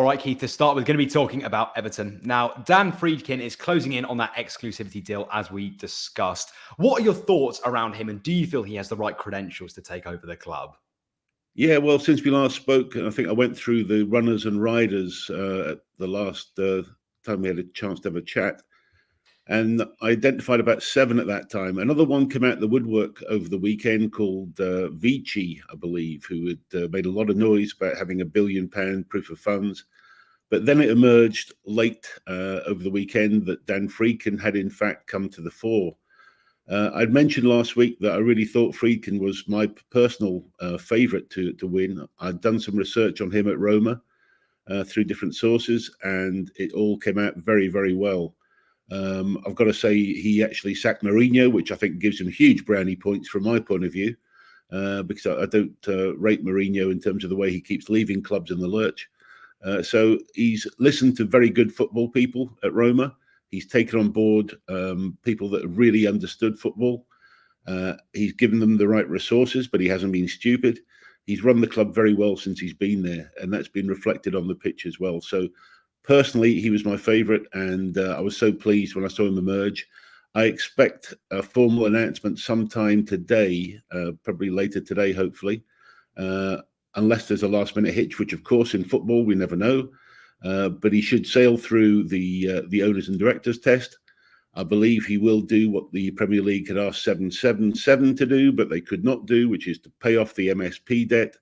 right, Keith, to start with, going to be talking about Everton. Now, Dan Friedkin is closing in on that exclusivity deal, as we discussed. What are your thoughts around him, and do you feel he has the right credentials to take over the club? Yeah, well, since we last spoke, I think I went through the runners and riders at the last time we had a chance to have a chat. And I identified about 7 at that time. Another one came out of the woodwork over the weekend called Vici, I believe, who had made a lot of noise about having £1 billion proof of funds. But then it emerged late over the weekend that Dan Friedkin had in fact come to the fore. I'd mentioned last week that I really thought Friedkin was my personal favourite to win. I'd done some research on him at Roma through different sources, and it all came out very, very well. I've got to say he actually sacked Mourinho, which I think gives him huge brownie points from my point of view, because I don't rate Mourinho in terms of the way he keeps leaving clubs in the lurch. So he's listened to very good football people at Roma. He's taken on board people that have really understood football. He's given them the right resources, but he hasn't been stupid. He's run the club very well since he's been there, and that's been reflected on the pitch as well. So personally, he was my favourite, and I was so pleased when I saw him emerge. I expect a formal announcement sometime today, probably later today, hopefully, unless there's a last-minute hitch, which, of course, in football, we never know. But he should sail through the owners and directors test. I believe he will do what the Premier League had asked 777 to do, but they could not do, which is to pay off the MSP debt,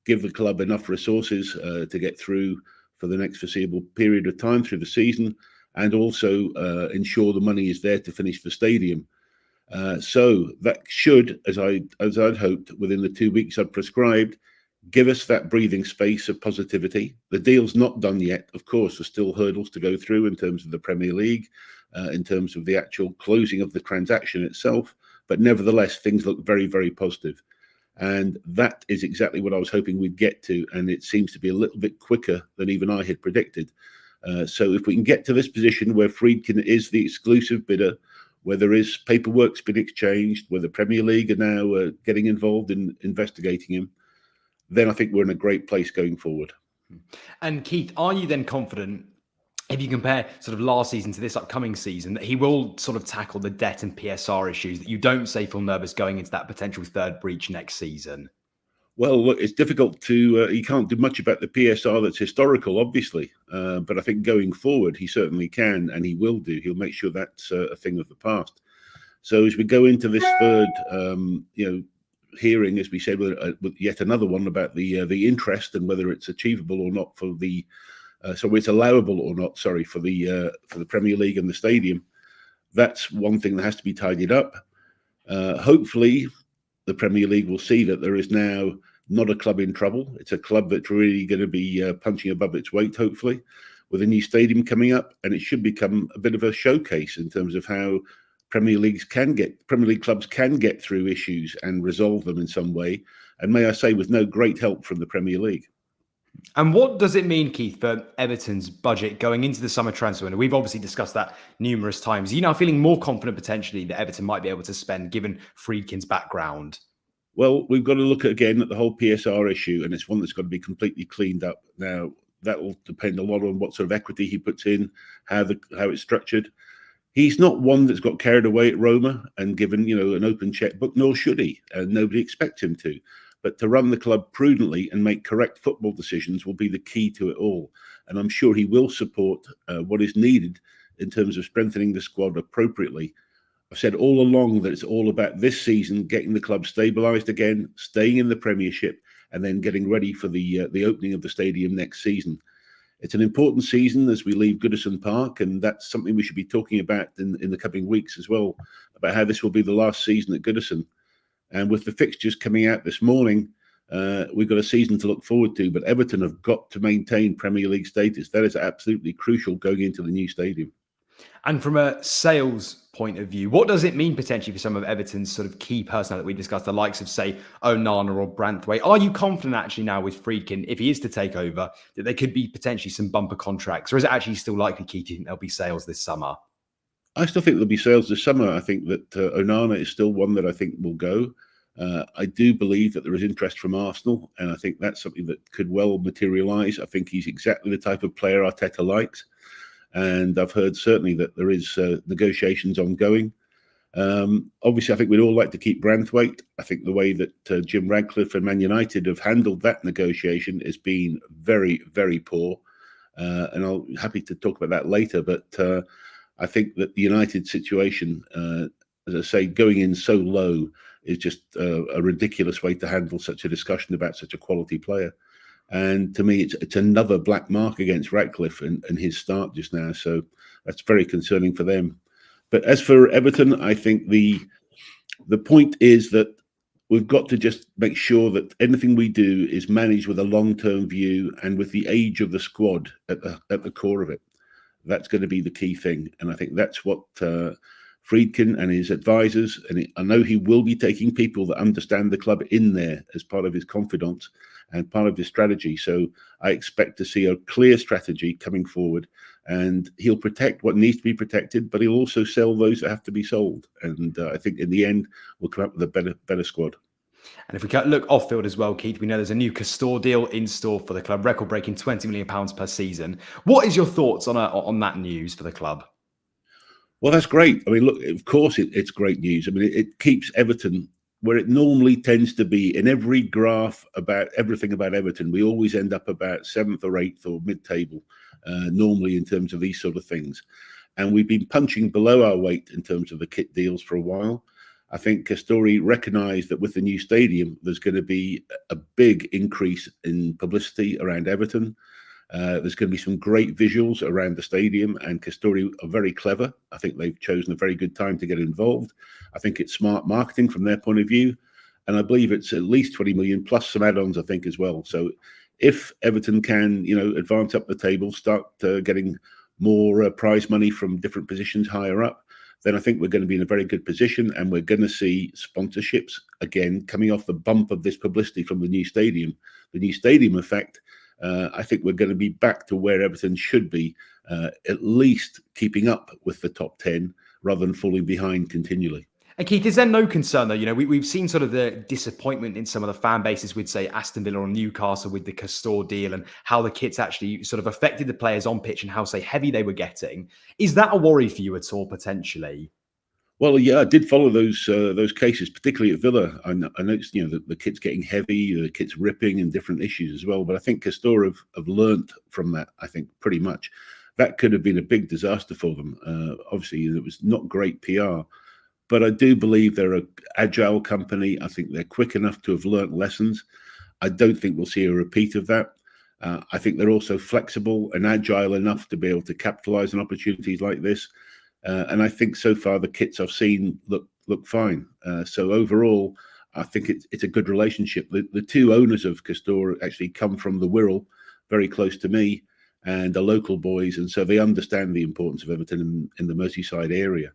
give the club enough resources to get through for the next foreseeable period of time through the season, and also ensure the money is there to finish the stadium. So that should, as I'd hoped, within the 2 weeks I've prescribed, give us that breathing space of positivity. The deal's not done yet. Of course, there's still hurdles to go through in terms of the Premier League, in terms of the actual closing of the transaction itself. But nevertheless, things look very, very positive. And that is exactly what I was hoping we'd get to. And it seems to be a little bit quicker than even I had predicted. So if we can get to this position where Friedkin is the exclusive bidder, where there is paperwork's been exchanged, where the Premier League are now getting involved in investigating him, then I think we're in a great place going forward. And Keith, are you then confident, if you compare sort of last season to this upcoming season, that he will sort of tackle the debt and PSR issues, that you don't say feel nervous going into that potential third breach next season? Well, look, it's difficult to, you can't do much about the PSR that's historical, obviously. But I think going forward, he certainly can, and he will do. He'll make sure that's a thing of the past. So as we go into this third, hearing, as we said, with yet another one about the interest and whether it's achievable or not for the, so it's allowable or not, sorry, for the Premier League and the stadium. That's one thing that has to be tidied up. Hopefully, the Premier League will see that there is now not a club in trouble. It's a club that's really going to be punching above its weight, hopefully, with a new stadium coming up, and it should become a bit of a showcase in terms of how Premier League clubs can get through issues and resolve them in some way. And may I say, with no great help from the Premier League. And what does it mean, Keith, for Everton's budget going into the summer transfer window? We've obviously discussed that numerous times. Are you now feeling more confident potentially that Everton might be able to spend, given Friedkin's background? Well, we've got to look again at the whole PSR issue, and it's one that's got to be completely cleaned up. Now, that will depend a lot on what sort of equity he puts in, how it's structured. He's not one that's got carried away at Roma and given, an open checkbook, nor should he, and nobody expects him to. But to run the club prudently and make correct football decisions will be the key to it all. And I'm sure he will support what is needed in terms of strengthening the squad appropriately. I've said all along that it's all about this season, getting the club stabilised again, staying in the Premiership, and then getting ready for the opening of the stadium next season. It's an important season as we leave Goodison Park, and that's something we should be talking about in the coming weeks as well, about how this will be the last season at Goodison. And with the fixtures coming out this morning, we've got a season to look forward to, but Everton have got to maintain Premier League status. That is absolutely crucial going into the new stadium. And from a sales point of view, what does it mean potentially for some of Everton's sort of key personnel that we discussed, the likes of, say, Onana or Branthwaite? Are you confident actually now with Friedkin, if he is to take over, that there could be potentially some bumper contracts? Or is it actually still likely, Keith, you think there'll be sales this summer? I still think there'll be sales this summer. I think that Onana is still one that I think will go. I do believe that there is interest from Arsenal, and I think that's something that could well materialise. I think he's exactly the type of player Arteta likes, and I've heard certainly that there is negotiations ongoing. Obviously, I think we'd all like to keep Branthwaite. I think the way that Jim Radcliffe and Man United have handled that negotiation has been very, very poor, and I'll be happy to talk about that later. But I think that the United situation, as I say, going in so low is just a ridiculous way to handle such a discussion about such a quality player. And to me, it's another black mark against Ratcliffe and his start just now. So that's very concerning for them. But as for Everton, I think the point is that we've got to just make sure that anything we do is managed with a long-term view and with the age of the squad at the core of it. That's going to be the key thing. And I think that's what Friedkin and his advisors, and I know he will be taking people that understand the club in there as part of his confidence and part of his strategy. So I expect to see a clear strategy coming forward, and he'll protect what needs to be protected, but he'll also sell those that have to be sold. And I think in the end, we'll come up with a better squad. And if we look off field as well, Keith, we know there's a new Castor deal in store for the club, record-breaking £20 million per season. What is your thoughts on that news for the club? Well, that's great. I mean, look, of course it's great news. I mean, it keeps Everton where it normally tends to be. In every graph about everything about Everton, we always end up about 7th or 8th or mid-table, normally in terms of these sort of things. And we've been punching below our weight in terms of the kit deals for a while. I think Castori recognised that with the new stadium, there's going to be a big increase in publicity around Everton. There's going to be some great visuals around the stadium, and Castori are very clever. I think they've chosen a very good time to get involved. I think it's smart marketing from their point of view, and I believe it's at least 20 million plus some add-ons, I think, as well. So if Everton can, advance up the table, start getting more prize money from different positions higher up, then I think we're going to be in a very good position, and we're going to see sponsorships again coming off the bump of this publicity from the new stadium. The new stadium effect, I think we're going to be back to where Everton should be, at least keeping up with the top 10 rather than falling behind continually. And Keith, is there no concern though? We've seen sort of the disappointment in some of the fan bases with, say, Aston Villa or Newcastle with the Castor deal and how the kits actually sort of affected the players on pitch and how, say, heavy they were getting. Is that a worry for you at all, potentially? Well, yeah, I did follow those cases, particularly at Villa. I noticed, the kit's getting heavy, the kit's ripping, and different issues as well. But I think Castor have learnt from that. I think pretty much that could have been a big disaster for them. Obviously, it was not great PR, but I do believe they're an agile company. I think they're quick enough to have learnt lessons. I don't think we'll see a repeat of that. I think they're also flexible and agile enough to be able to capitalise on opportunities like this. And I think so far the kits I've seen look fine. So overall, I think it's a good relationship. The two owners of Castor actually come from the Wirral, very close to me, and are local boys, and so they understand the importance of Everton in the Merseyside area.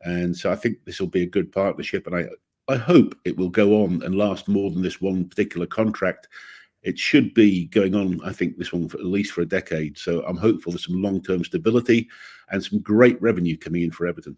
And so I think this will be a good partnership, and I hope it will go on and last more than this one particular contract. It should be going on, I think, this one for at least for a decade. So I'm hopeful there's some long-term stability and some great revenue coming in for Everton.